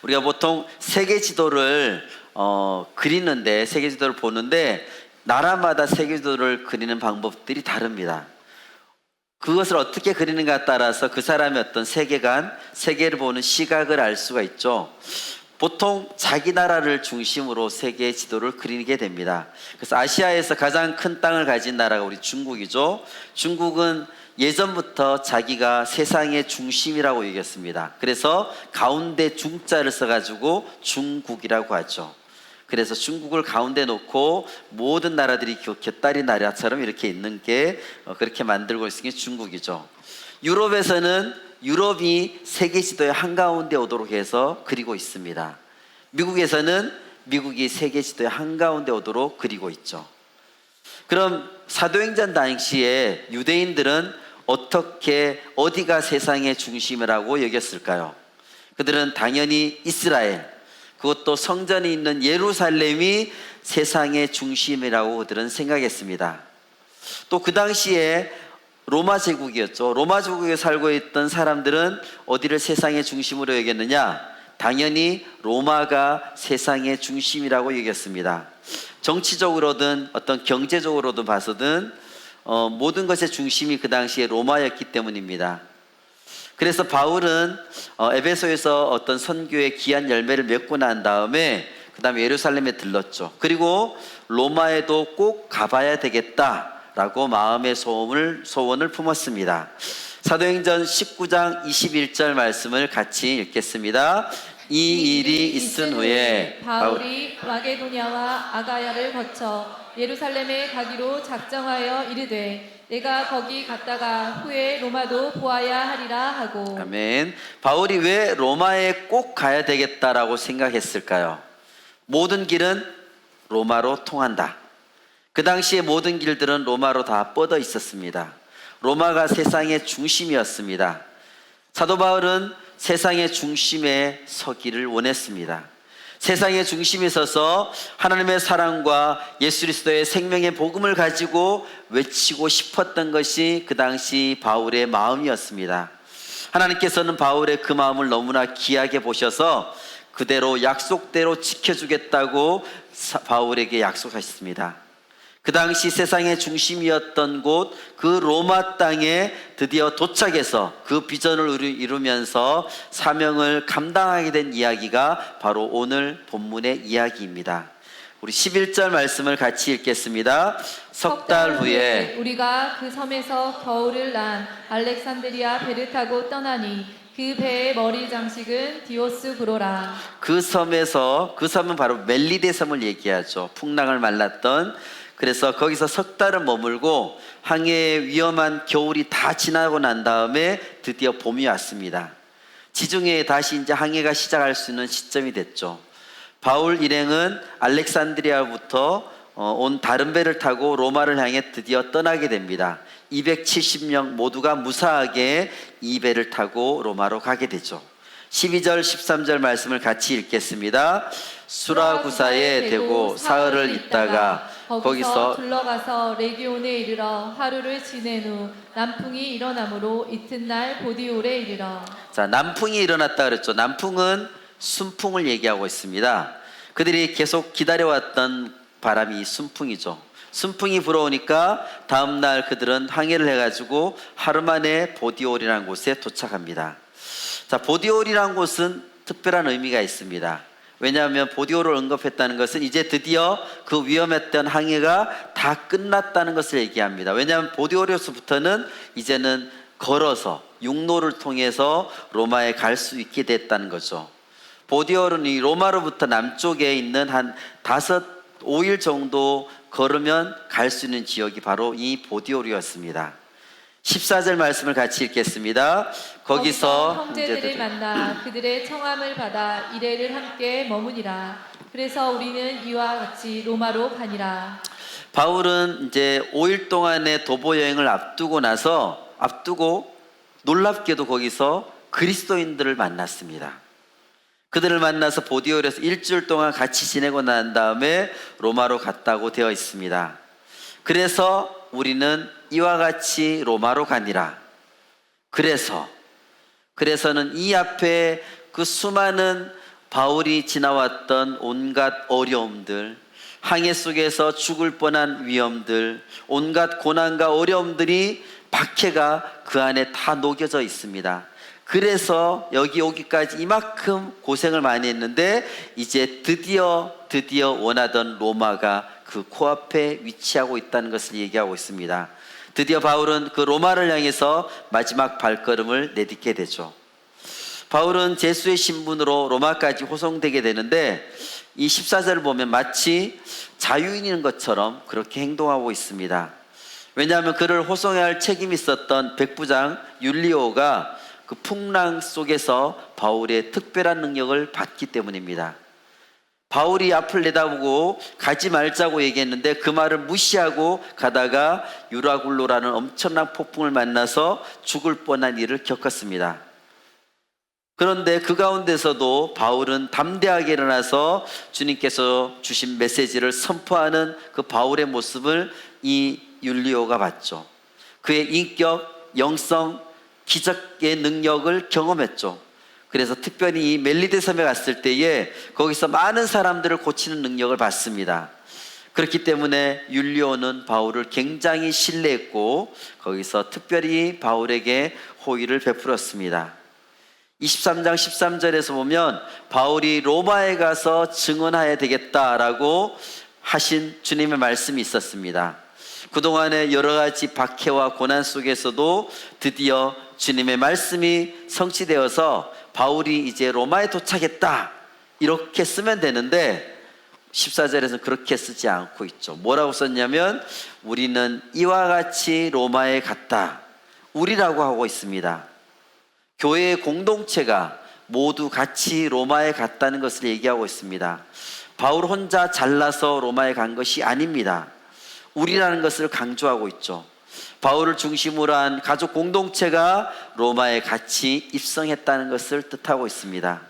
우리가 보통 세계 지도를 그리는데, 세계 지도를 보는데 나라마다 세계 지도를 그리는 방법들이 다릅니다. 그것을 어떻게 그리는가에 따라서 그 사람의 어떤 세계관, 세계를 보는 시각을 알 수가 있죠. 보통 자기 나라를 중심으로 세계 지도를 그리게 됩니다. 그래서 아시아에서 가장 큰 땅을 가진 나라가 우리 중국이죠. 중국은 예전부터 자기가 세상의 중심이라고 얘기했습니다. 그래서 가운데 중자를 써가지고 중국이라고 하죠. 그래서 중국을 가운데 놓고 모든 나라들이 곁다리 나라처럼 이렇게 있는 게 그렇게 만들고 있는 게 중국이죠. 유럽에서는 유럽이 세계 지도의 한가운데 오도록 해서 그리고 있습니다. 미국에서는 미국이 세계 지도의 한가운데 오도록 그리고 있죠. 그럼 사도행전 당시에 유대인들은 어떻게 어디가 세상의 중심이라고 여겼을까요? 그들은 당연히 이스라엘, 그것도 성전이 있는 예루살렘이 세상의 중심이라고 그들은 생각했습니다. 또 그 당시에 로마 제국이었죠. 로마 제국에 살고 있던 사람들은 어디를 세상의 중심으로 여겼느냐? 당연히 로마가 세상의 중심이라고 여겼습니다. 정치적으로든 어떤 경제적으로든 봐서든 모든 것의 중심이 그 당시에 로마였기 때문입니다. 그래서 바울은 에베소에서 어떤 선교의 귀한 열매를 맺고 난 다음에 그 다음에 예루살렘에 들렀죠. 그리고 로마에도 꼭 가봐야 되겠다라고 마음의 소원을 품었습니다. 사도행전 19장 21절 말씀을 같이 읽겠습니다. 이 일이 있은 후에 바울이 마게도냐와 아가야를 거쳐 예루살렘에 가기로 작정하여 이르되 내가 거기 갔다가 후에 로마도 보아야 하리라 하고. 아멘. 바울이 왜 로마에 꼭 가야 되겠다라고 생각했을까요? 모든 길은 로마로 통한다. 그 당시에 모든 길들은 로마로 다 뻗어 있었습니다. 로마가 세상의 중심이었습니다. 사도 바울은 세상의 중심에 서기를 원했습니다. 세상의 중심에 서서 하나님의 사랑과 예수 그리스도의 생명의 복음을 가지고 외치고 싶었던 것이 그 당시 바울의 마음이었습니다. 하나님께서는 바울의 그 마음을 너무나 귀하게 보셔서 그대로 약속대로 지켜주겠다고 바울에게 약속하셨습니다. 그 당시 세상의 중심이었던 곳 그 로마 땅에 드디어 도착해서 그 비전을 이루면서 사명을 감당하게 된 이야기가 바로 오늘 본문의 이야기입니다. 우리 11절 말씀을 같이 읽겠습니다. 석 달 후에 우리가 그 섬에서 겨울을 난 알렉산드리아 배를 타고 떠나니 그 배의 머리 장식은 디오스구로라. 그 섬은 바로 멜리데 섬을 얘기하죠. 풍랑을 말랐던. 그래서 거기서 석 달을 머물고 항해의 위험한 겨울이 다 지나고 난 다음에 드디어 봄이 왔습니다. 지중해에 다시 이제 항해가 시작할 수 있는 시점이 됐죠. 바울 일행은 알렉산드리아부터 온 다른 배를 타고 로마를 향해 드디어 떠나게 됩니다. 270명 모두가 무사하게 이 배를 타고 로마로 가게 되죠. 12절 13절 말씀을 같이 읽겠습니다. 수라구사에 대고 사흘을 있다가 거기서 둘러가서 레기온에 이르러 하루를 지낸 후 남풍이 일어나므로 이튿날 보디올에 이르러. 자, 남풍이 일어났다 그랬죠. 남풍은 순풍을 얘기하고 있습니다. 그들이 계속 기다려왔던 바람이 순풍이죠. 순풍이 불어오니까 다음날 그들은 항해를 해가지고 하루 만에 보디올이라는 곳에 도착합니다. 자, 보디올이라는 곳은 특별한 의미가 있습니다. 왜냐하면 보디올을 언급했다는 것은 이제 드디어 그 위험했던 항해가 다 끝났다는 것을 얘기합니다. 왜냐하면 보디올에서부터는 이제는 걸어서 육로를 통해서 로마에 갈 수 있게 됐다는 거죠. 보디올은 이 로마로부터 남쪽에 있는 한 5일 정도 걸으면 갈 수 있는 지역이 바로 이 보디올이었습니다. 14절 말씀을 같이 읽겠습니다. 거기서 형제들을 만나 그들의 청함을 받아 이레를 함께 머무니라. 그래서 우리는 이와 같이 로마로 가니라. 바울은 이제 5일 동안의 도보 여행을 앞두고 놀랍게도 거기서 그리스도인들을 만났습니다. 그들을 만나서 보디올에서 일주일 동안 같이 지내고 난 다음에 로마로 갔다고 되어 있습니다. 그래서 우리는 이와 같이 로마로 가니라. 그래서는 이 앞에 그 수많은 바울이 지나왔던 온갖 어려움들, 항해 속에서 죽을 뻔한 위험들, 온갖 고난과 어려움들이 박해가 그 안에 다 녹여져 있습니다. 그래서 여기 오기까지 이만큼 고생을 많이 했는데 이제 드디어 원하던 로마가 그 코앞에 위치하고 있다는 것을 얘기하고 있습니다. 드디어 바울은 그 로마를 향해서 마지막 발걸음을 내딛게 되죠. 바울은 제수의 신분으로 로마까지 호송되게 되는데 이 14절을 보면 마치 자유인인 것처럼 그렇게 행동하고 있습니다. 왜냐하면 그를 호송해야 할 책임이 있었던 백부장 율리오가 그 풍랑 속에서 바울의 특별한 능력을 받기 때문입니다. 바울이 앞을 내다보고 가지 말자고 얘기했는데 그 말을 무시하고 가다가 유라굴로라는 엄청난 폭풍을 만나서 죽을 뻔한 일을 겪었습니다. 그런데 그 가운데서도 바울은 담대하게 일어나서 주님께서 주신 메시지를 선포하는 그 바울의 모습을 이 율리오가 봤죠. 그의 인격, 영성, 기적의 능력을 경험했죠. 그래서 특별히 이 멜리데 섬에 갔을 때에 거기서 많은 사람들을 고치는 능력을 받습니다. 그렇기 때문에 율리오는 바울을 굉장히 신뢰했고 거기서 특별히 바울에게 호의를 베풀었습니다. 23장 13절에서 보면 바울이 로마에 가서 증언해야 되겠다라고 하신 주님의 말씀이 있었습니다. 그동안의 여러 가지 박해와 고난 속에서도 드디어 주님의 말씀이 성취되어서 바울이 이제 로마에 도착했다 이렇게 쓰면 되는데 14절에서는 그렇게 쓰지 않고 있죠. 뭐라고 썼냐면 우리는 이와 같이 로마에 갔다, 우리라고 하고 있습니다. 교회의 공동체가 모두 같이 로마에 갔다는 것을 얘기하고 있습니다. 바울 혼자 잘나서 로마에 간 것이 아닙니다. 우리라는 것을 강조하고 있죠. 바울을 중심으로 한 가족 공동체가 로마에 같이 입성했다는 것을 뜻하고 있습니다.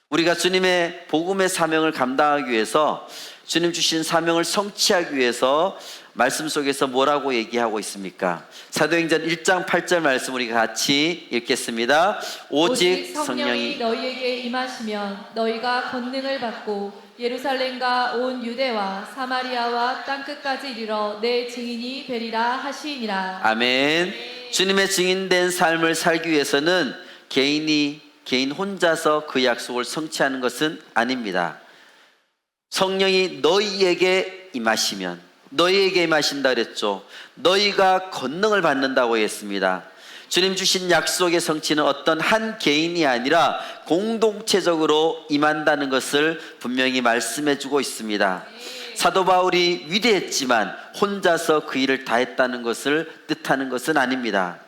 우리가 주님의 복음의 사명을 감당하기 위해서, 주님 주신 사명을 성취하기 위해서 말씀 속에서 뭐라고 얘기하고 있습니까? 사도행전 1장 8절 말씀 우리가 같이 읽겠습니다. 오직 성령이 너희에게 임하시면 너희가 권능을 받고 예루살렘과 온 유대와 사마리아와 땅끝까지 이르러 내 증인이 되리라 하시니라. 아멘. 주님의 증인된 삶을 살기 위해서는 개인 혼자서 그 약속을 성취하는 것은 아닙니다. 성령이 너희에게 임하시면, 너희에게 임하신다 그랬죠. 너희가 권능을 받는다고 했습니다. 주님 주신 약속의 성취는 어떤 한 개인이 아니라 공동체적으로 임한다는 것을 분명히 말씀해 주고 있습니다. 사도 바울이 위대했지만 혼자서 그 일을 다 했다는 것을 뜻하는 것은 아닙니다.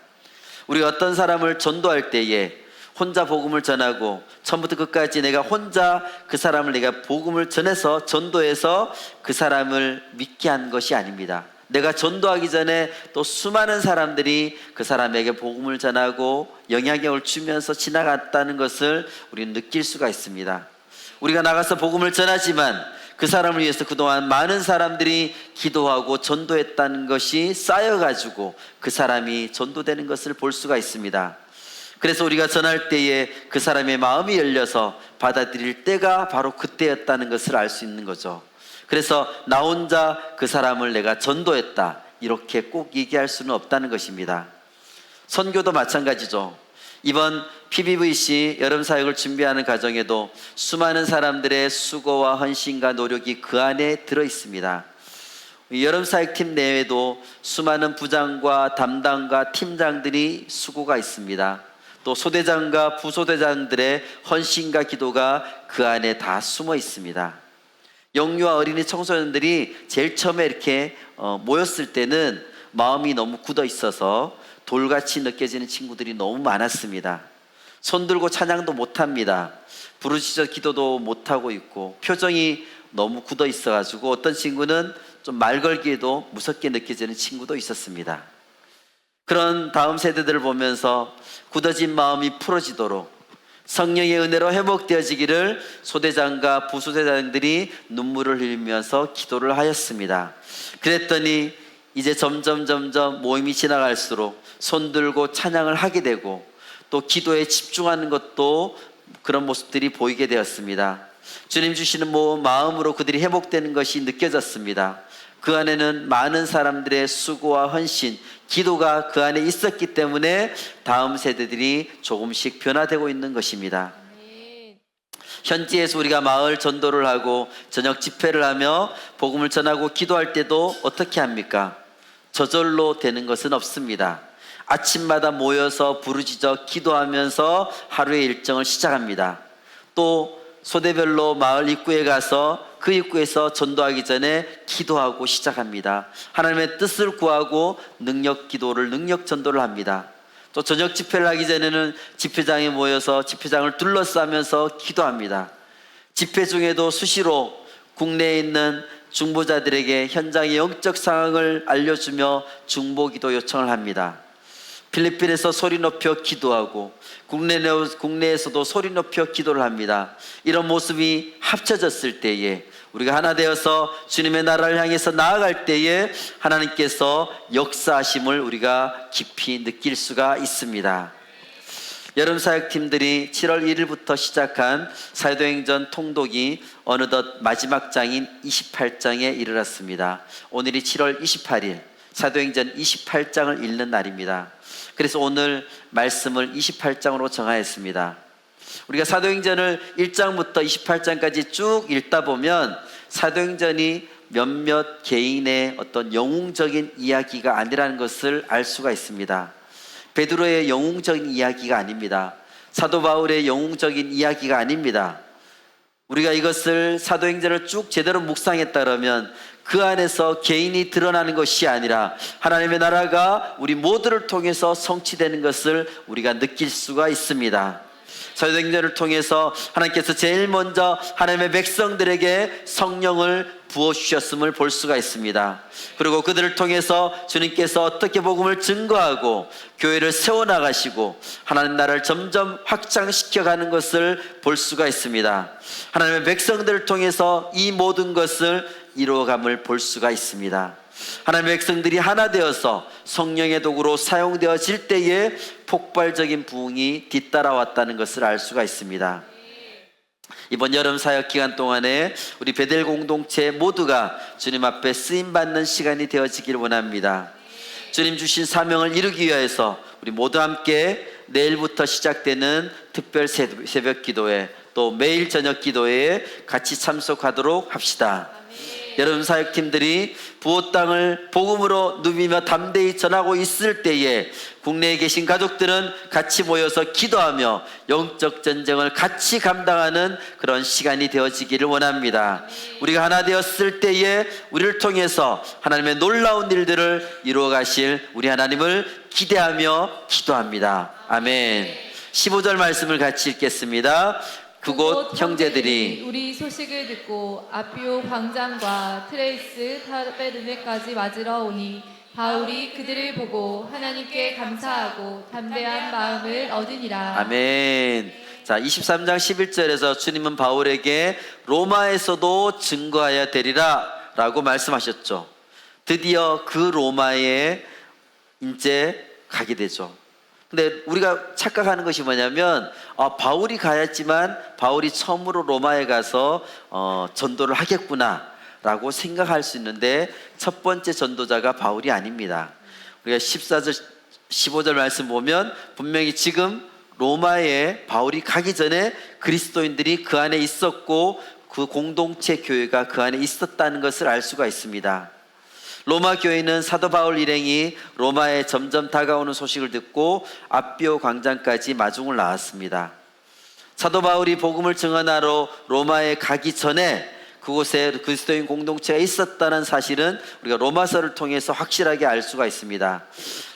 우리가 어떤 사람을 전도할 때에 혼자 복음을 전하고 처음부터 끝까지 내가 혼자 그 사람을 내가 복음을 전해서 전도해서 그 사람을 믿게 한 것이 아닙니다. 내가 전도하기 전에 또 수많은 사람들이 그 사람에게 복음을 전하고 영향력을 주면서 지나갔다는 것을 우리는 느낄 수가 있습니다. 우리가 나가서 복음을 전하지만 그 사람을 위해서 그동안 많은 사람들이 기도하고 전도했다는 것이 쌓여가지고 그 사람이 전도되는 것을 볼 수가 있습니다. 그래서 우리가 전할 때에 그 사람의 마음이 열려서 받아들일 때가 바로 그때였다는 것을 알 수 있는 거죠. 그래서 나 혼자 그 사람을 내가 전도했다 이렇게 꼭 얘기할 수는 없다는 것입니다. 선교도 마찬가지죠. 이번 PBVC 여름 사역을 준비하는 과정에도 수많은 사람들의 수고와 헌신과 노력이 그 안에 들어 있습니다. 여름 사역팀 내에도 수많은 부장과 담당과 팀장들이 수고가 있습니다. 또 소대장과 부소대장들의 헌신과 기도가 그 안에 다 숨어 있습니다. 영유아 어린이 청소년들이 제일 처음에 이렇게 모였을 때는 마음이 너무 굳어 있어서 돌같이 느껴지는 친구들이 너무 많았습니다. 손 들고 찬양도 못합니다. 부르짖어 기도도 못하고 있고 표정이 너무 굳어 있어가지고 어떤 친구는 좀 말 걸기에도 무섭게 느껴지는 친구도 있었습니다. 그런 다음 세대들을 보면서 굳어진 마음이 풀어지도록 성령의 은혜로 회복되어지기를 소대장과 부소대장들이 눈물을 흘리면서 기도를 하였습니다. 그랬더니 이제 점점 모임이 지나갈수록 손들고 찬양을 하게 되고 또 기도에 집중하는 것도 그런 모습들이 보이게 되었습니다. 주님 주시는 마음으로 그들이 회복되는 것이 느껴졌습니다. 그 안에는 많은 사람들의 수고와 헌신, 기도가 그 안에 있었기 때문에 다음 세대들이 조금씩 변화되고 있는 것입니다. 현지에서 우리가 마을 전도를 하고 저녁 집회를 하며 복음을 전하고 기도할 때도 어떻게 합니까? 저절로 되는 것은 없습니다. 아침마다 모여서 부르짖어 기도하면서 하루의 일정을 시작합니다. 또 소대별로 마을 입구에 가서 그 입구에서 전도하기 전에 기도하고 시작합니다. 하나님의 뜻을 구하고 능력 전도를 합니다. 또 저녁 집회를 하기 전에는 집회장에 모여서 집회장을 둘러싸면서 기도합니다. 집회 중에도 수시로 국내에 있는 중보자들에게 현장의 영적 상황을 알려주며 중보기도 요청을 합니다. 필리핀에서 소리 높여 기도하고 국내에서도 소리 높여 기도를 합니다. 이런 모습이 합쳐졌을 때에 우리가 하나 되어서 주님의 나라를 향해서 나아갈 때에 하나님께서 역사하심을 우리가 깊이 느낄 수가 있습니다. 여름 사역팀들이 7월 1일부터 시작한 사도행전 통독이 어느덧 마지막 장인 28장에 이르렀습니다. 오늘이 7월 28일 사도행전 28장을 읽는 날입니다. 그래서 오늘 말씀을 28장으로 정하였습니다. 우리가 사도행전을 1장부터 28장까지 쭉 읽다 보면 사도행전이 몇몇 개인의 어떤 영웅적인 이야기가 아니라는 것을 알 수가 있습니다. 베드로의 영웅적인 이야기가 아닙니다. 사도 바울의 영웅적인 이야기가 아닙니다. 우리가 이것을 사도행전을 쭉 제대로 묵상했다 그러면 그 안에서 개인이 드러나는 것이 아니라 하나님의 나라가 우리 모두를 통해서 성취되는 것을 우리가 느낄 수가 있습니다. 사도행전을 통해서 하나님께서 제일 먼저 하나님의 백성들에게 성령을 부어주셨음을 볼 수가 있습니다. 그리고 그들을 통해서 주님께서 어떻게 복음을 증거하고 교회를 세워나가시고 하나님 나라를 점점 확장시켜가는 것을 볼 수가 있습니다. 하나님의 백성들을 통해서 이 모든 것을 이루어감을 볼 수가 있습니다. 하나님의 백성들이 하나 되어서 성령의 도구로 사용되어질 때에 폭발적인 부흥이 뒤따라왔다는 것을 알 수가 있습니다. 이번 여름 사역 기간 동안에 우리 베델 공동체 모두가 주님 앞에 쓰임받는 시간이 되어지길 원합니다. 주님 주신 사명을 이루기 위해서 우리 모두 함께 내일부터 시작되는 특별 새벽 기도회 또 매일 저녁 기도회에 같이 참석하도록 합시다. 여러분 사역팀들이 부호 땅을 복음으로 누비며 담대히 전하고 있을 때에 국내에 계신 가족들은 같이 모여서 기도하며 영적 전쟁을 같이 감당하는 그런 시간이 되어지기를 원합니다. 우리가 하나 되었을 때에 우리를 통해서 하나님의 놀라운 일들을 이루어 가실 우리 하나님을 기대하며 기도합니다. 아멘. 15절 말씀을 같이 읽겠습니다. 그곳 형제들이 우리 소식을 듣고 아비오 광장과 트레이스 타베르네까지 맞으러 오니 바울이 그들을 보고 하나님께 감사하고 담대한 마음을 얻으니라. 아멘. 자, 23장 11절에서 주님은 바울에게 로마에서도 증거하여야 되리라 라고 말씀하셨죠. 드디어 그 로마에 이제 가게 되죠. 근데 우리가 착각하는 것이 뭐냐면 바울이 가야지만 바울이 처음으로 로마에 가서 전도를 하겠구나 라고 생각할 수 있는데 첫 번째 전도자가 바울이 아닙니다. 우리가 14절 15절 말씀 보면 분명히 지금 로마에 바울이 가기 전에 그리스도인들이 그 안에 있었고 그 공동체 교회가 그 안에 있었다는 것을 알 수가 있습니다. 로마 교회는 사도 바울 일행이 로마에 점점 다가오는 소식을 듣고 아비오 광장까지 마중을 나왔습니다. 사도 바울이 복음을 증언하러 로마에 가기 전에 그곳에 그리스도인 공동체가 있었다는 사실은 우리가 로마서를 통해서 확실하게 알 수가 있습니다.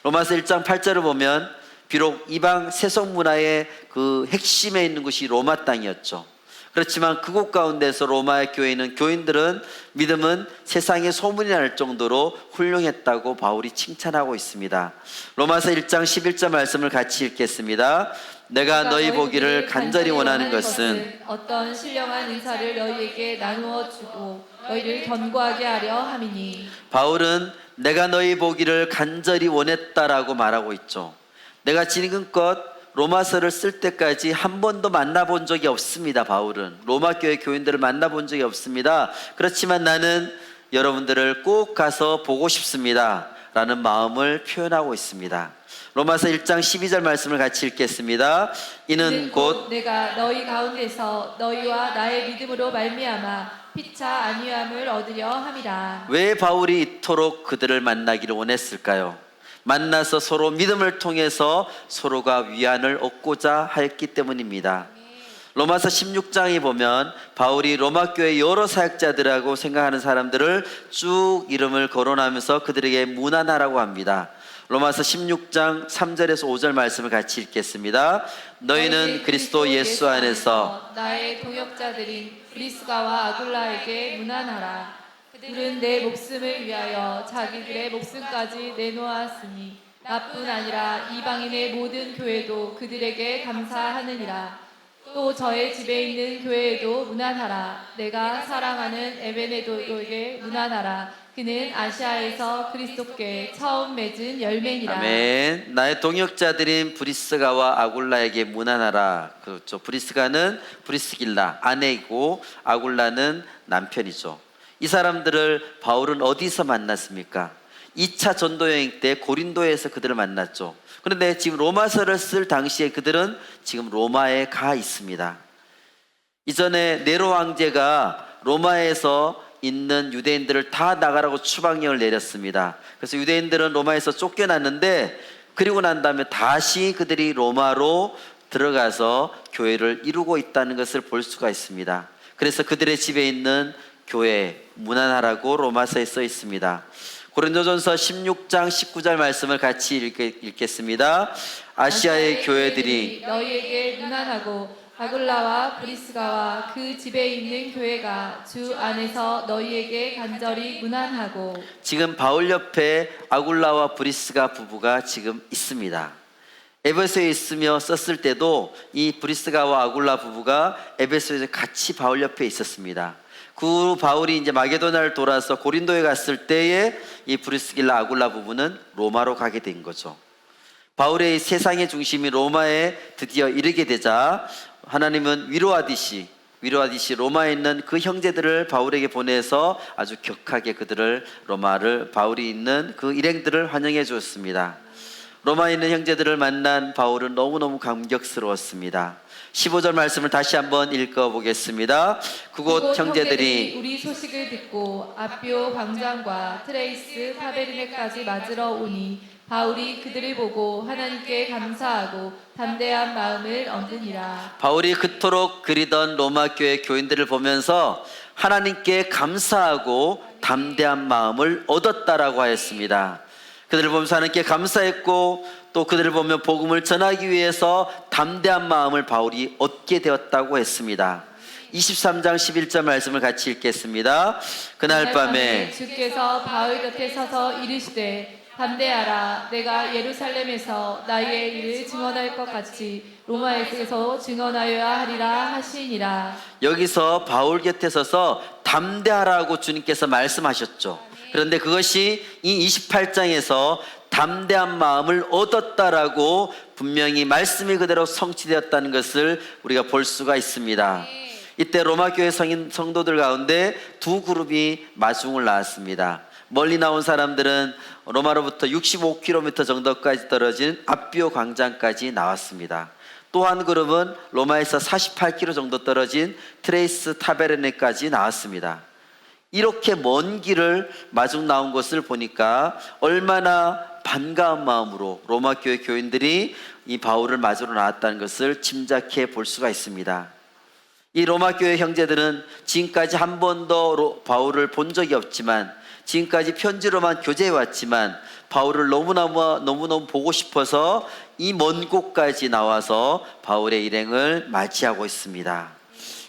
로마서 1장 8절을 보면 비록 이방 세속 문화의 그 핵심에 있는 곳이 로마 땅이었죠. 그렇지만 그곳 가운데서 로마의 교인들은 믿음은 세상에 소문이 날 정도로 훌륭했다고 바울이 칭찬하고 있습니다. 로마서 1장 11절 말씀을 같이 읽겠습니다. 내가 너희 보기를 간절히 원하는 것은 어떤 신령한 은사를 너희에게 나누어 주고 너희를 견고하게 하려 함이니. 바울은 내가 너희 보기를 간절히 원했다라고 말하고 있죠. 내가 지금껏 로마서를 쓸 때까지 한 번도 만나본 적이 없습니다. 바울은 로마 교회 교인들을 만나본 적이 없습니다. 그렇지만 나는 여러분들을 꼭 가서 보고 싶습니다 라는 마음을 표현하고 있습니다. 로마서 1장 12절 말씀을 같이 읽겠습니다. 이는 곧 내가 너희 가운데서 너희와 나의 믿음으로 말미암아 피차 안위함을 얻으려 함이라. 왜 바울이 이토록 그들을 만나기를 원했을까요? 만나서 서로 믿음을 통해서 서로가 위안을 얻고자 했기 때문입니다. 로마서 16장에 보면 바울이 로마 교회 여러 사역자들하고 생각하는 사람들을 쭉 이름을 거론하면서 그들에게 문안하라고 합니다. 로마서 16장 3절에서 5절 말씀을 같이 읽겠습니다. 너희는 그리스도 예수 안에서 나의 동역자들인 브리스가와 아굴라에게 문안하라. 그들은 내 목숨을 위하여 자기들의 목숨까지 내놓았으니 나뿐 아니라 이방인의 모든 교회도 그들에게 감사하느니라. 또 저의 집에 있는 교회에도 문안하라. 내가 사랑하는 에베네도에게 문안하라. 그는 아시아에서 그리스도께 처음 맺은 열매니라. 아멘. 나의 동역자들인 브리스가와 아굴라에게 문안하라. 그렇죠. 브리스가는 브리스길라 아내이고 아굴라는 남편이죠. 이 사람들을 바울은 어디서 만났습니까? 2차 전도 여행 때 고린도에서 그들을 만났죠. 그런데 지금 로마서를 쓸 당시에 그들은 지금 로마에 가 있습니다. 이전에 네로 황제가 로마에서 있는 유대인들을 다 나가라고 추방령을 내렸습니다. 그래서 유대인들은 로마에서 쫓겨났는데 그리고 난 다음에 다시 그들이 로마로 들어가서 교회를 이루고 있다는 것을 볼 수가 있습니다. 그래서 그들의 집에 있는 교회 문안하라고 로마서에 써 있습니다. 고린도전서 16장 19절 말씀을 같이 읽겠습니다. 아시아의 교회들이 너희에게 문안하고 아굴라와 브리스가와 그 집에 있는 교회가 주 안에서 너희에게 간절히 문안하고. 지금 바울 옆에 아굴라와 브리스가 부부가 지금 있습니다. 에베소에 있으며 썼을 때도 이 브리스가와 아굴라 부부가 에베소에서 같이 바울 옆에 있었습니다. 그 후 바울이 이제 마게도냐를 돌아서 고린도에 갔을 때에 이 브리스길라 아굴라 부부는 로마로 가게 된 거죠. 바울의 세상의 중심이 로마에 드디어 이르게 되자 하나님은 위로하듯이 로마에 있는 그 형제들을 바울에게 보내서 아주 격하게 그들을 바울이 있는 그 일행들을 환영해 주었습니다. 로마에 있는 형제들을 만난 바울은 너무너무 감격스러웠습니다. 15절 말씀을 다시 한번 읽어보겠습니다. 그곳 형제들이 우리 소식을 듣고 아비오 광장과 트레이스 타베르네까지 맞으러 오니 바울이 그들을 보고 하나님께 감사하고 담대한 마음을 얻으니라. 바울이 그토록 그리던 로마 교회 교인들을 보면서 하나님께 감사하고 담대한 마음을 얻었다라고 하였습니다. 그들을 보면서 하나님께 감사했고 또 그들을 보며 복음을 전하기 위해서 담대한 마음을 바울이 얻게 되었다고 했습니다. 23장 11절 말씀을 같이 읽겠습니다. 그날 밤에 주께서 바울 곁에 서서 이르시되 담대하라. 내가 예루살렘에서 나의 일을 증언할 것 같이 로마에서 증언하여야 하리라 하시니라. 여기서 바울 곁에 서서 담대하라고 주님께서 말씀하셨죠. 그런데 그것이 이 28장에서 담대한 마음을 얻었다라고 분명히 말씀이 그대로 성취되었다는 것을 우리가 볼 수가 있습니다. 이때 로마 교회 성도들 가운데 두 그룹이 마중을 나왔습니다. 멀리 나온 사람들은 로마로부터 65km 정도까지 떨어진 아비오 광장까지 나왔습니다. 또 한 그룹은 로마에서 48km 정도 떨어진 트레이스 타베르네까지 나왔습니다. 이렇게 먼 길을 마중 나온 것을 보니까 얼마나 반가운 마음으로 로마 교회 교인들이 이 바울을 맞으러 나왔다는 것을 짐작해 볼 수가 있습니다. 이 로마 교회 형제들은 지금까지 한 번도 바울을 본 적이 없지만, 지금까지 편지로만 교제해 왔지만 바울을 너무너무 보고 싶어서 이 먼 곳까지 나와서 바울의 일행을 맞이하고 있습니다.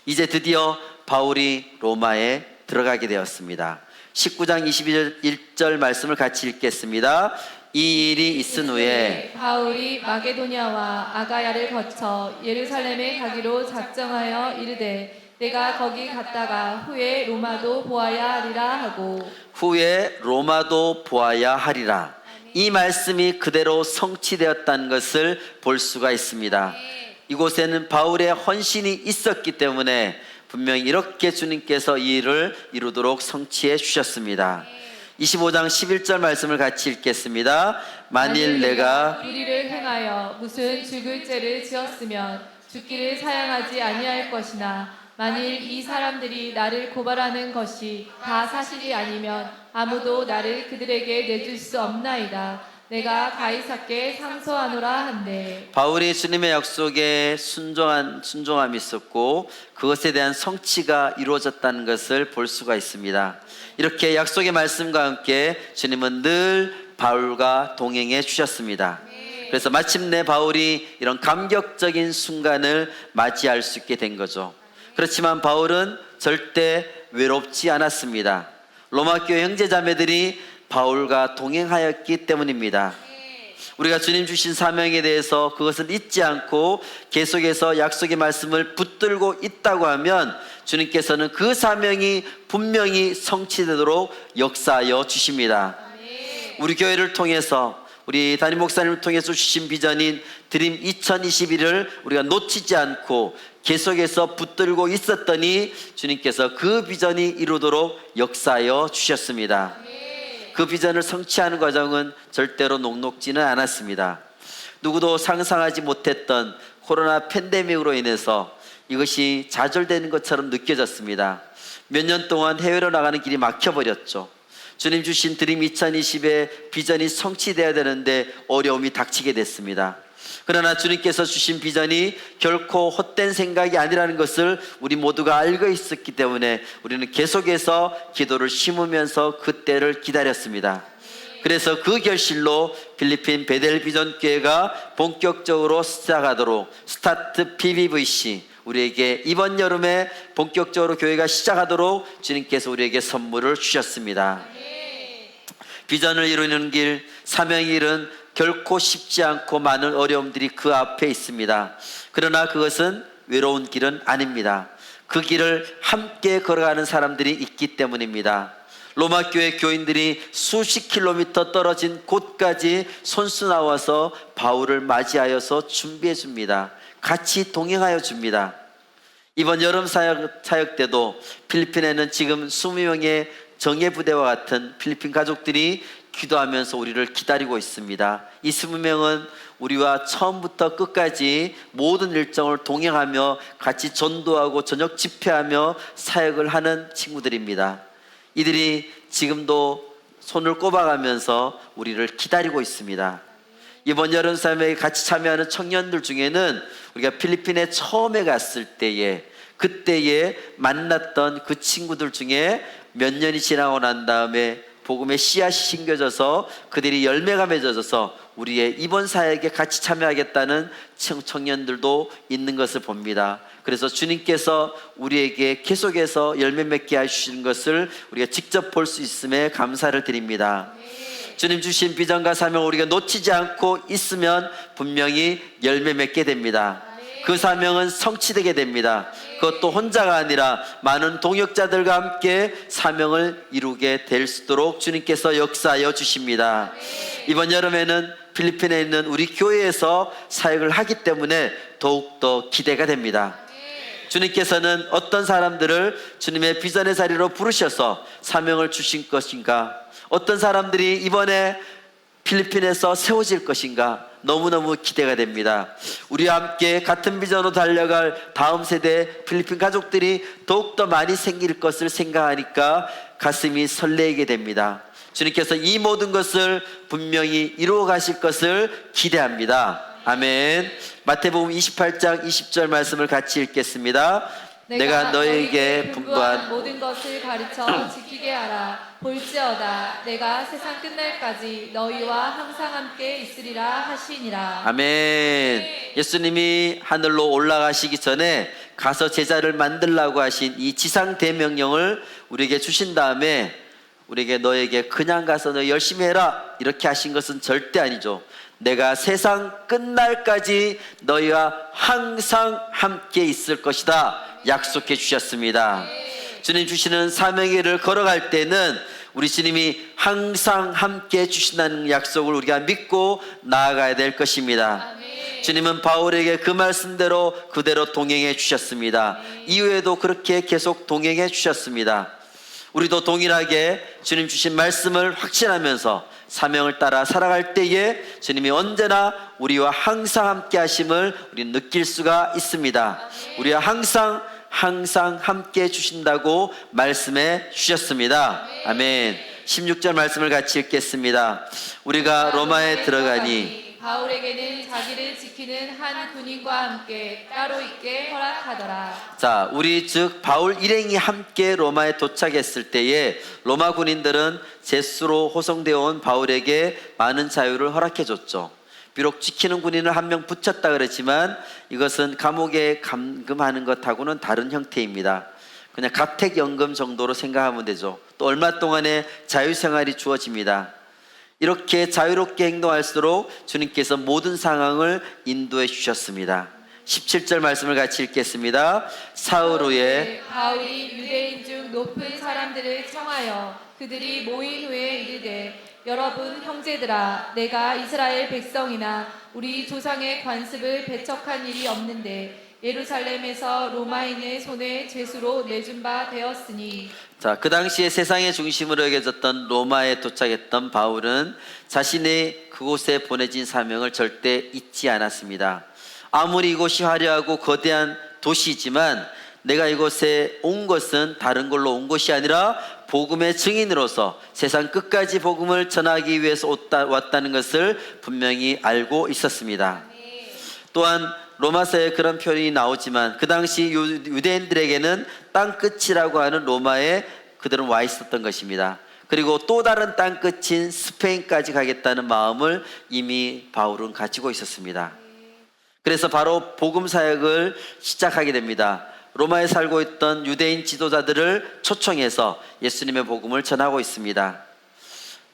이제 드디어 바울이 로마에 들어가게 되었습니다. 19장 21절 말씀을 같이 읽겠습니다. 이 일이 있은 후에 바울이 마게도냐와 아가야를 거쳐 예루살렘에 가기로 작정하여 이르되 내가 거기 갔다가 후에 로마도 보아야 하리라 하고. 후에 로마도 보아야 하리라. 이 말씀이 그대로 성취되었다는 것을 볼 수가 있습니다. 이곳에는 바울의 헌신이 있었기 때문에 분명히 이렇게 주님께서 이 일을 이루도록 성취해 주셨습니다. 25장 11절 말씀을 같이 읽겠습니다. 만일 내가 불의를 행하여 무슨 죽을 죄를 지었으면 죽기를 사양하지 아니할 것이나 만일 이 사람들이 나를 고발하는 것이 다 사실이 아니면 아무도 나를 그들에게 내줄 수 없나이다. 내가 가이사께 상소하노라 한대. 바울이 주님의 약속에 순종함이 있었고 그것에 대한 성취가 이루어졌다는 것을 볼 수가 있습니다. 이렇게 약속의 말씀과 함께 주님은 늘 바울과 동행해 주셨습니다. 그래서 마침내 바울이 이런 감격적인 순간을 맞이할 수 있게 된 거죠. 그렇지만 바울은 절대 외롭지 않았습니다. 로마교회 형제자매들이 바울과 동행하였기 때문입니다. 우리가 주님 주신 사명에 대해서 그것을 잊지 않고 계속해서 약속의 말씀을 붙들고 있다고 하면 주님께서는 그 사명이 분명히 성취되도록 역사하여 주십니다. 우리 교회를 통해서 우리 담임 목사님을 통해서 주신 비전인 드림 2021을 우리가 놓치지 않고 계속해서 붙들고 있었더니 주님께서 그 비전이 이루도록 역사하여 주셨습니다. 그 비전을 성취하는 과정은 절대로 녹록지는 않았습니다. 누구도 상상하지 못했던 코로나 팬데믹으로 인해서 이것이 좌절되는 것처럼 느껴졌습니다. 몇 년 동안 해외로 나가는 길이 막혀버렸죠. 주님 주신 드림 2020의 비전이 성취되어야 되는데 어려움이 닥치게 됐습니다. 그러나 주님께서 주신 비전이 결코 헛된 생각이 아니라는 것을 우리 모두가 알고 있었기 때문에 우리는 계속해서 기도를 심으면서 그 때를 기다렸습니다. 그래서 그 결실로 필리핀 베델 비전 교회가 본격적으로 시작하도록 스타트 PBVC 우리에게 이번 여름에 본격적으로 교회가 시작하도록 주님께서 우리에게 선물을 주셨습니다. 비전을 이루는 길, 사명의 길은 결코 쉽지 않고 많은 어려움들이 그 앞에 있습니다. 그러나 그것은 외로운 길은 아닙니다. 그 길을 함께 걸어가는 사람들이 있기 때문입니다. 로마 교회 교인들이 수십 킬로미터 떨어진 곳까지 손수 나와서 바울을 맞이하여서 준비해 줍니다. 같이 동행하여 줍니다. 이번 여름 사역 때도 필리핀에는 지금 20명의 정예부대와 같은 필리핀 가족들이 기도하면서 우리를 기다리고 있습니다. 이 20명은 우리와 처음부터 끝까지 모든 일정을 동행하며 같이 전도하고 저녁 집회하며 사역을 하는 친구들입니다. 이들이 지금도 손을 꼽아가면서 우리를 기다리고 있습니다. 이번 여름 사역에 같이 참여하는 청년들 중에는 우리가 필리핀에 처음에 갔을 때에 그때에 만났던 그 친구들 중에 몇 년이 지나고 난 다음에 복음의 씨앗이 심겨져서 그들이 열매가 맺어져서 우리의 이번 사역에 같이 참여하겠다는 청년들도 있는 것을 봅니다. 그래서 주님께서 우리에게 계속해서 열매 맺게 하시는 것을 우리가 직접 볼 수 있음에 감사를 드립니다. 주님 주신 비전과 사명을 우리가 놓치지 않고 있으면 분명히 열매 맺게 됩니다. 그 사명은 성취되게 됩니다. 그것도 혼자가 아니라 많은 동역자들과 함께 사명을 이루게 될 수 있도록 주님께서 역사하여 주십니다. 이번 여름에는 필리핀에 있는 우리 교회에서 사역을 하기 때문에 더욱더 기대가 됩니다. 주님께서는 어떤 사람들을 주님의 비전의 자리로 부르셔서 사명을 주신 것인가, 어떤 사람들이 이번에 필리핀에서 세워질 것인가 너무너무 기대가 됩니다. 우리와 함께 같은 비전으로 달려갈 다음 세대 필리핀 가족들이 더욱더 많이 생길 것을 생각하니까 가슴이 설레게 됩니다. 주님께서 이 모든 것을 분명히 이루어 가실 것을 기대합니다. 아멘. 마태복음 28장 20절 말씀을 같이 읽겠습니다. 내가 너에게 분부한 모든 것을 가르쳐 지키게 하라. 볼지어다 내가 세상 끝날까지 너희와 항상 함께 있으리라 하시니라. 아멘. 예수님이 하늘로 올라가시기 전에 가서 제자를 만들라고 하신 이 지상 대명령을 우리에게 주신 다음에 우리에게 너에게 그냥 가서 너 열심히 해라 이렇게 하신 것은 절대 아니죠. 내가 세상 끝날까지 너희와 항상 함께 있을 것이다 약속해 주셨습니다. 주님 주시는 사명의 길을 걸어갈 때는 우리 주님이 항상 함께 해주신다는 약속을 우리가 믿고 나아가야 될 것입니다. 아멘. 주님은 바울에게 그 말씀대로 그대로 동행해 주셨습니다. 이후에도 그렇게 계속 동행해 주셨습니다. 우리도 동일하게 주님 주신 말씀을 확신하면서 사명을 따라 살아갈 때에 주님이 언제나 우리와 항상 함께 하심을 우리는 느낄 수가 있습니다. 우리와 항상 함께 해 주신다고 말씀해 주셨습니다. 아멘. 16절 말씀을 같이 읽겠습니다. 우리가 로마에 들어가니 바울에게는 자기를 지키는 한 군인과 함께 따로 있게 허락하더라. 자, 우리 즉 바울 일행이 함께 로마에 도착했을 때에 로마 군인들은 제수로 호송되어 온 바울에게 많은 자유를 허락해 줬죠. 비록 지키는 군인을 한 명 붙였다 그랬지만 이것은 감옥에 감금하는 것하고는 다른 형태입니다. 그냥 가택연금 정도로 생각하면 되죠. 또 얼마 동안의 자유생활이 주어집니다. 이렇게 자유롭게 행동할수록 주님께서 모든 상황을 인도해 주셨습니다. 17절 말씀을 같이 읽겠습니다. 사흘 후에 바울이 유대인 중 높은 사람들을 청하여 그들이 모인 후에 이르되 여러분 형제들아 내가 이스라엘 백성이나 우리 조상의 관습을 배척한 일이 없는데 예루살렘에서 로마인의 손에 죄수로 내준 바 되었으니. 자, 그 당시에 세상의 중심으로 여겨졌던 로마에 도착했던 바울은 자신의 그곳에 보내진 사명을 절대 잊지 않았습니다. 아무리 이곳이 화려하고 거대한 도시이지만 내가 이곳에 온 것은 다른 걸로 온 것이 아니라 복음의 증인으로서 세상 끝까지 복음을 전하기 위해서 왔다는 것을 분명히 알고 있었습니다. 또한 로마서에 그런 표현이 나오지만 그 당시 유대인들에게는 땅끝이라고 하는 로마에 그들은 와 있었던 것입니다. 그리고 또 다른 땅끝인 스페인까지 가겠다는 마음을 이미 바울은 가지고 있었습니다. 그래서 바로 복음 사역을 시작하게 됩니다. 로마에 살고 있던 유대인 지도자들을 초청해서 예수님의 복음을 전하고 있습니다.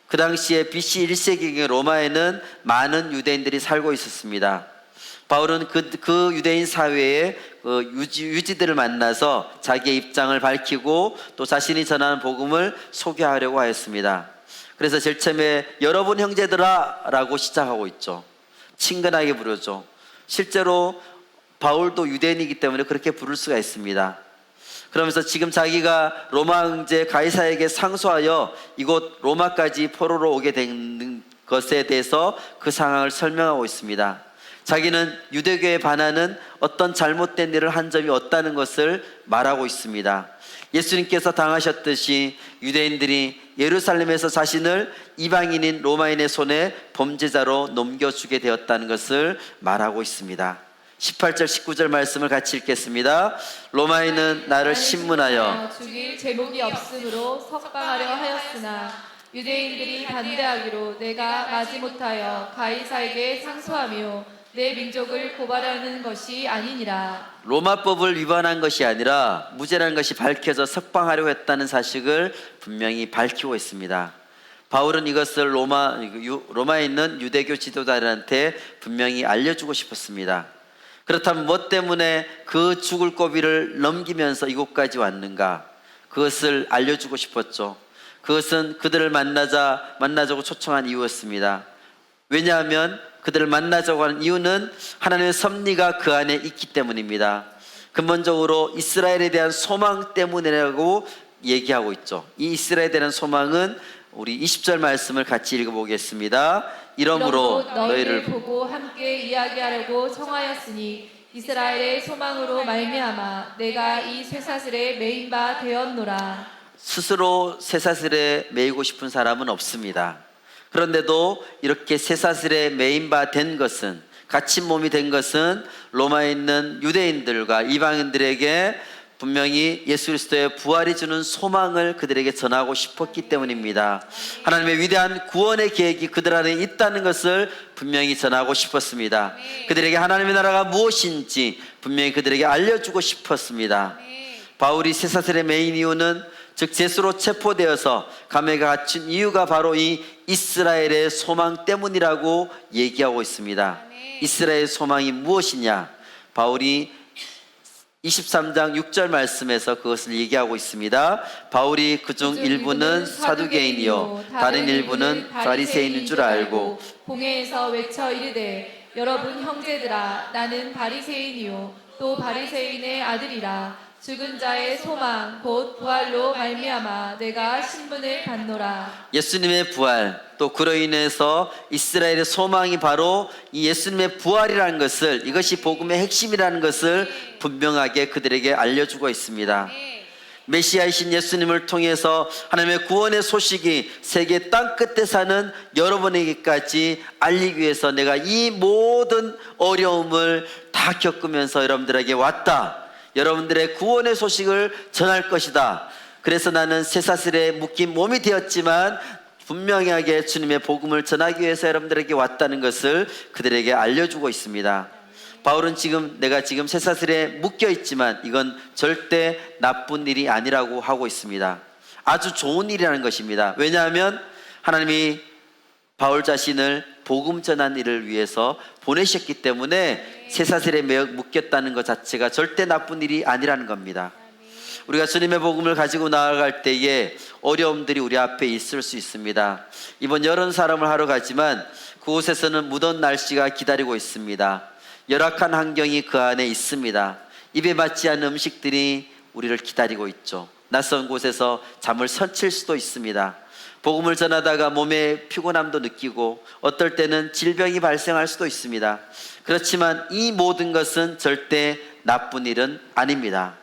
그 당시에 BC 1세기경에 로마에는 많은 유대인들이 살고 있었습니다. 바울은 그 유대인 사회의 유지들을 만나서 자기의 입장을 밝히고 또 자신이 전하는 복음을 소개하려고 하였습니다. 그래서 제일 처음에 여러분 형제들아 라고 시작하고 있죠. 친근하게 부르죠. 실제로 바울도 유대인이기 때문에 그렇게 부를 수가 있습니다. 그러면서 지금 자기가 로마 황제 가이사에게 상소하여 이곳 로마까지 포로로 오게 된 것에 대해서 그 상황을 설명하고 있습니다. 자기는 유대교에 반하는 어떤 잘못된 일을 한 점이 없다는 것을 말하고 있습니다. 예수님께서 당하셨듯이 유대인들이 예루살렘에서 자신을 이방인인 로마인의 손에 범죄자로 넘겨주게 되었다는 것을 말하고 있습니다. 18절 19절 말씀을 같이 읽겠습니다. 로마인은 나를 신문하여 죽일 제목이 없으므로 석방하려 하였으나 유대인들이 반대하기로 내가 마지못하여 가이사에게 상소하며 내 민족을 고발하는 것이 아니니라. 로마법을 위반한 것이 아니라 무죄라는 것이 밝혀져 석방하려고 했다는 사실을 분명히 밝히고 있습니다. 바울은 이것을 로마에 있는 유대교 지도자들한테 분명히 알려주고 싶었습니다. 그렇다면 뭐 때문에 그 죽을 고비를 넘기면서 이곳까지 왔는가? 그것을 알려주고 싶었죠. 그것은 그들을 만나자고 초청한 이유였습니다. 왜냐하면 그들을 만나자고 하는 이유는 하나님의 섭리가 그 안에 있기 때문입니다. 근본적으로 이스라엘에 대한 소망 때문이라고 얘기하고 있죠. 이 이스라엘에 대한 소망은 우리 20절 말씀을 같이 읽어보겠습니다. 이러므로 너희를 보고 함께 이야기하려고 청하였으니 이스라엘의 소망으로 말미암아 내가 이 쇠사슬에 매인 바 되었노라. 스스로 쇠사슬에 매이고 싶은 사람은 없습니다. 그런데도 이렇게 쇠사슬에 매인 바 된 것은, 갇힌 몸이 된 것은 로마에 있는 유대인들과 이방인들에게 분명히 예수 그리스도의 부활이 주는 소망을 그들에게 전하고 싶었기 때문입니다. 하나님의 위대한 구원의 계획이 그들 안에 있다는 것을 분명히 전하고 싶었습니다. 그들에게 하나님의 나라가 무엇인지 분명히 그들에게 알려주고 싶었습니다. 바울이 쇠사슬에 매인 이유는 즉 제수로 체포되어서 감옥에 갇힌 이유가 바로 이 이스라엘의 소망 때문이라고 얘기하고 있습니다. 이스라엘의 소망이 무엇이냐? 바울이 23장 6절 말씀에서 그것을 얘기하고 있습니다. 바울이 그중 일부는 사두개인이요 다른 일부는 바리새인인 줄 알고 공회에서 외쳐 이르되 여러분 형제들아 나는 바리새인이요 또 바리새인의 아들이라 죽은 자의 소망 곧 부활로 말미암아 내가 신분을 받노라. 예수님의 부활, 또 그로 인해서 이스라엘의 소망이 바로 이 예수님의 부활이라는 것을, 이것이 복음의 핵심이라는 것을 분명하게 그들에게 알려주고 있습니다. 메시아이신 예수님을 통해서 하나님의 구원의 소식이 세계 땅끝에 사는 여러분에게까지 알리기 위해서 내가 이 모든 어려움을 다 겪으면서 여러분들에게 왔다. 여러분들의 구원의 소식을 전할 것이다. 그래서 나는 쇠사슬에 묶인 몸이 되었지만 분명하게 주님의 복음을 전하기 위해서 여러분들에게 왔다는 것을 그들에게 알려주고 있습니다. 바울은 내가 지금 쇠사슬에 묶여 있지만 이건 절대 나쁜 일이 아니라고 하고 있습니다. 아주 좋은 일이라는 것입니다. 왜냐하면 하나님이 바울 자신을 복음 전한 일을 위해서 보내셨기 때문에 쇠사슬에 묶였다는 것 자체가 절대 나쁜 일이 아니라는 겁니다. 우리가 주님의 복음을 가지고 나아갈 때에 어려움들이 우리 앞에 있을 수 있습니다. 이번 여름 사람을 하러 가지만 그곳에서는 무더운 날씨가 기다리고 있습니다. 열악한 환경이 그 안에 있습니다. 입에 맞지 않는 음식들이 우리를 기다리고 있죠. 낯선 곳에서 잠을 설칠 수도 있습니다. 복음을 전하다가 몸에 피곤함도 느끼고 어떨 때는 질병이 발생할 수도 있습니다. 그렇지만 이 모든 것은 절대 나쁜 일은 아닙니다.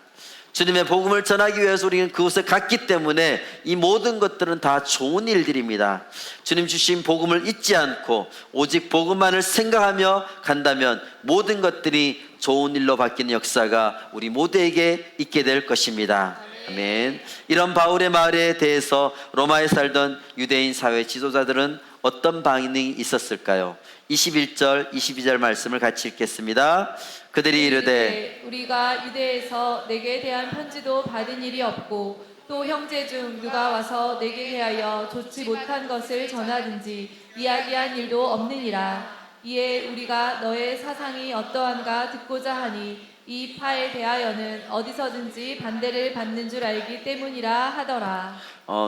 주님의 복음을 전하기 위해서 우리는 그곳에 갔기 때문에 이 모든 것들은 다 좋은 일들입니다. 주님 주신 복음을 잊지 않고 오직 복음만을 생각하며 간다면 모든 것들이 좋은 일로 바뀌는 역사가 우리 모두에게 있게 될 것입니다. 아멘. 이런 바울의 말에 대해서 로마에 살던 유대인 사회 지도자들은 어떤 반응이 있었을까요? 21절, 22절 말씀을 같이 읽겠습니다. 그들이 이르되 우리가 유대에서 내게 대한 편지도 받은 일이 없고 또 형제 중 누가 와서 내게 대하여 좋지 못한 것을 전하든지 이야기한 일도 없느니라. 이에 우리가 너의 사상이 어떠한가 듣고자 하니 이 파에 대하여는 어디서든지 반대를 받는 줄 알기 때문이라 하더라.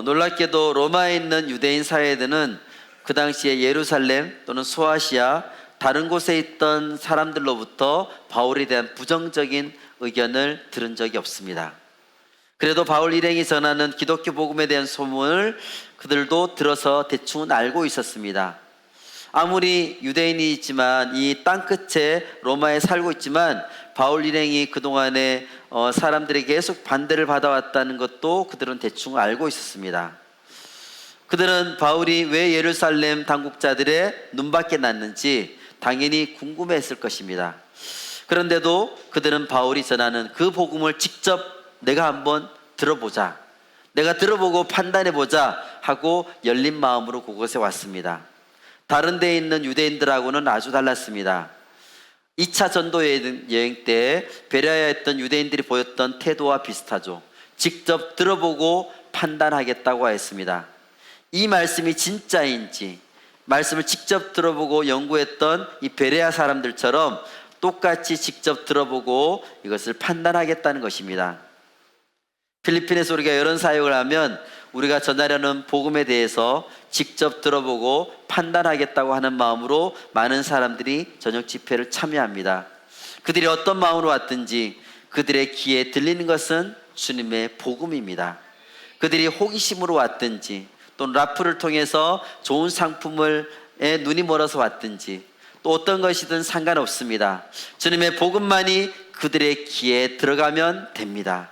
놀랍게도 로마에 있는 유대인 사회들은 그 당시에 예루살렘 또는 소아시아 다른 곳에 있던 사람들로부터 바울에 대한 부정적인 의견을 들은 적이 없습니다. 그래도 바울 일행이 전하는 기독교 복음에 대한 소문을 그들도 들어서 대충은 알고 있었습니다. 아무리 유대인이지만 이 땅끝에 로마에 살고 있지만 바울 일행이 그동안에 사람들에게 계속 반대를 받아왔다는 것도 그들은 대충 알고 있었습니다. 그들은 바울이 왜 예루살렘 당국자들의 눈밖에 났는지 당연히 궁금해했을 것입니다. 그런데도 그들은 바울이 전하는 그 복음을 직접 내가 한번 들어보자, 내가 들어보고 판단해보자 하고 열린 마음으로 그곳에 왔습니다. 다른 데에 있는 유대인들하고는 아주 달랐습니다. 2차 전도 여행 때 베레아에 있던 유대인들이 보였던 태도와 비슷하죠. 직접 들어보고 판단하겠다고 했습니다. 이 말씀이 진짜인지 말씀을 직접 들어보고 연구했던 이 베레아 사람들처럼 똑같이 직접 들어보고 이것을 판단하겠다는 것입니다. 필리핀에서 우리가 이런 사역을 하면 우리가 전하려는 복음에 대해서 직접 들어보고 판단하겠다고 하는 마음으로 많은 사람들이 저녁 집회를 참여합니다. 그들이 어떤 마음으로 왔든지 그들의 귀에 들리는 것은 주님의 복음입니다. 그들이 호기심으로 왔든지 또는 라프를 통해서 좋은 상품에 눈이 멀어서 왔든지 또 어떤 것이든 상관없습니다. 주님의 복음만이 그들의 귀에 들어가면 됩니다.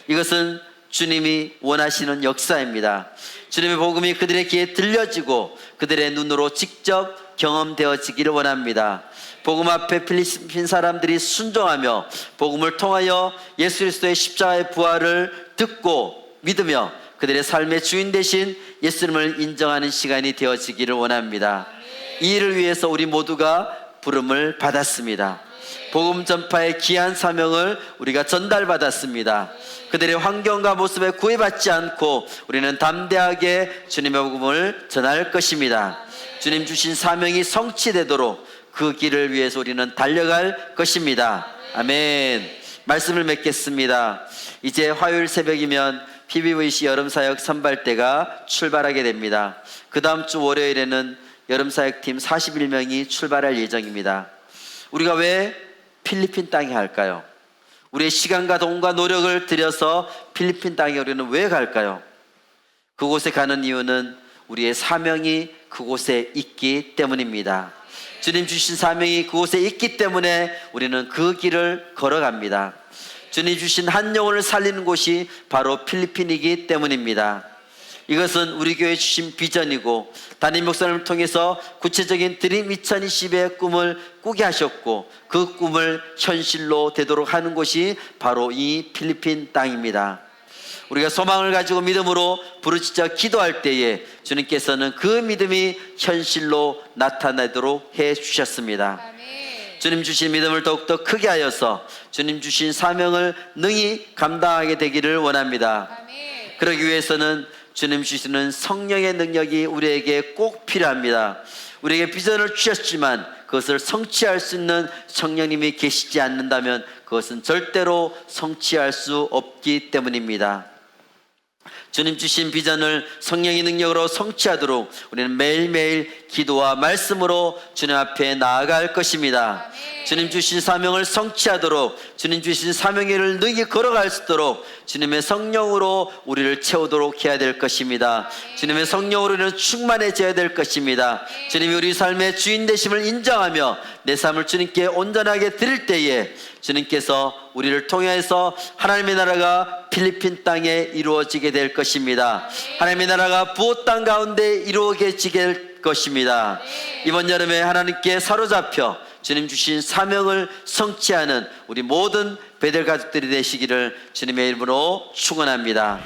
이것은 주님이 원하시는 역사입니다. 주님의 복음이 그들의 귀에 들려지고 그들의 눈으로 직접 경험되어지기를 원합니다. 복음 앞에 필리핀 사람들이 순종하며 복음을 통하여 예수 그리스도의 십자가의 부활을 듣고 믿으며 그들의 삶의 주인 되신 예수님을 인정하는 시간이 되어지기를 원합니다. 이 일을 위해서 우리 모두가 부름을 받았습니다. 복음 전파의 귀한 사명을 우리가 전달받았습니다. 그들의 환경과 모습에 구애받지 않고 우리는 담대하게 주님의 복음을 전할 것입니다. 주님 주신 사명이 성취되도록 그 길을 위해서 우리는 달려갈 것입니다. 아멘. 말씀을 맺겠습니다. 이제 화요일 새벽이면 PBVC 여름사역 선발대가 출발하게 됩니다. 그 다음 주 월요일에는 여름사역팀 41명이 출발할 예정입니다. 우리가 왜 필리핀 땅에 갈까요? 우리의 시간과 돈과 노력을 들여서 필리핀 땅에 우리는 왜 갈까요? 그곳에 가는 이유는 우리의 사명이 그곳에 있기 때문입니다. 주님 주신 사명이 그곳에 있기 때문에 우리는 그 길을 걸어갑니다. 주님 주신 한 영혼을 살리는 곳이 바로 필리핀이기 때문입니다. 이것은 우리 교회 주신 비전이고 담임 목사님을 통해서 구체적인 드림 2020의 꿈을 꾸게 하셨고 그 꿈을 현실로 되도록 하는 곳이 바로 이 필리핀 땅입니다. 우리가 소망을 가지고 믿음으로 부르짖어 기도할 때에 주님께서는 그 믿음이 현실로 나타나도록 해 주셨습니다. 주님 주신 믿음을 더욱더 크게 하여서 주님 주신 사명을 능히 감당하게 되기를 원합니다. 그러기 위해서는 주님 주시는 성령의 능력이 우리에게 꼭 필요합니다. 우리에게 비전을 주셨지만 그것을 성취할 수 있는 성령님이 계시지 않는다면 그것은 절대로 성취할 수 없기 때문입니다. 주님 주신 비전을 성령의 능력으로 성취하도록 우리는 매일매일 기도와 말씀으로 주님 앞에 나아갈 것입니다. 주님 주신 사명을 성취하도록 주님 주신 사명의 길을 능히 걸어갈 수 있도록 주님의 성령으로 우리를 채우도록 해야 될 것입니다. 주님의 성령으로 우리는 충만해져야 될 것입니다. 주님이 우리 삶의 주인 되심을 인정하며 내 삶을 주님께 온전하게 드릴 때에 주님께서 우리를 통해서 하나님의 나라가 필리핀 땅에 이루어지게 될 것입니다. 하나님의 나라가 부호 땅 가운데 이루어지게 될 것입니다. 이번 여름에 하나님께 사로잡혀 주님 주신 사명을 성취하는 우리 모든 베델 가족들이 되시기를 주님의 이름으로 축원합니다.